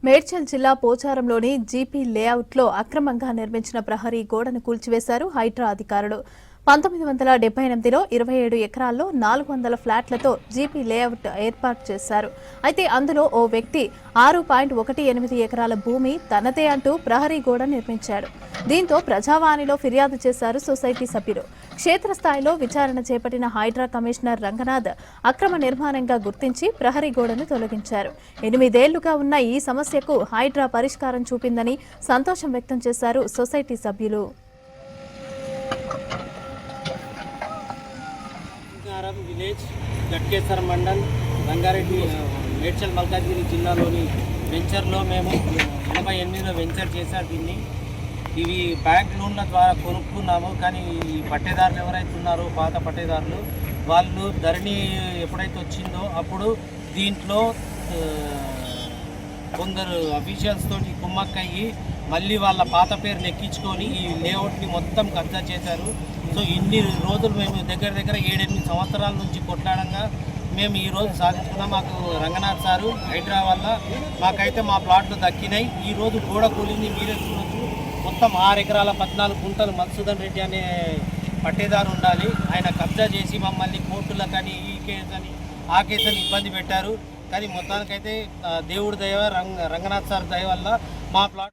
మేడ్చల్ జిల్లా పోచారంలోని జీపీ లేఅవుట్లో అక్రమంగా నిర్మించిన ప్రహరీ గోడను కూల్చివేశారు హైడ్రా అధికారులు. 1978లో 27 ఎకరాల్లో 400 ఫ్లాట్లతో జీపీ లేఅవుట్ ఏర్పాటు చేశారు. అయితే అందులో ఓ వ్యక్తి 6.18 ఎకరాల భూమి తనదే అంటూ ప్రహరీ గోడ నిర్మించాడు. దీంతో ప్రజావాణిలో ఫిర్యాదు చేశారు సొసైటీ సభ్యులు. క్షేత్రస్థాయిలో విచారణ చేపట్టిన హైడ్రా కమిషనర్ రంగనాథ్ అక్రమ నిర్మాణంగా గుర్తించి ప్రహరీ గోడను తొలగించారు. 8 ఏళ్లుగా ఉన్న ఈ సమస్యకు హైడ్రా పరిష్కారం చూపిందని సంతోషం వ్యక్తం చేశారు సొసైటీ సభ్యులు. విలేజ్ గట్కేసర్ మండల్ రంగారెడ్డి మేడ్చల్ మల్కాజ్గిరి జిల్లాలోని వెంచర్లో మేము 88లో వెంచర్ చేశారు. దీన్ని ఇవి బ్యాంక్ లోన్ల ద్వారా కొనుక్కున్నాము. కానీ ఈ పట్టేదారులు ఎవరైతే ఉన్నారో పాత పట్టేదారులు వాళ్ళు ధరణి ఎప్పుడైతే వచ్చిందో అప్పుడు దీంట్లో కొందరు అఫీషియల్స్ తోటి కుమ్మక్కయ్యి మళ్ళీ వాళ్ళ పాత పేరుని ఎక్కించుకొని ఈ లేఅవుట్ని మొత్తం కబ్జా చేశారు. సో ఇన్ని రోజులు మేము దగ్గర 7-8 సంవత్సరాల నుంచి కొట్లాడంగా మేము ఈరోజు సాధించుకున్నాం. మాకు రంగనాథ్ సారు హైడ్రా వల్ల మాకైతే మా ప్లాట్లు దక్కినాయి. ఈరోజు గోడ కూలింది, మీరే చూడొచ్చు. మొత్తం 6 ఎకరాల 14 గుంటలు మధుసూదన్ రెడ్డి అనే పట్టేదారు ఉండాలి. ఆయన కబ్జా చేసి మమ్మల్ని కోర్టులకని ఈ కేసు అని ఆ కేసు అని ఇబ్బంది పెట్టారు. కానీ మొత్తానికైతే దేవుడి దయ రంగనాథ్ సార్ దయ వల్ల మా ప్లాట్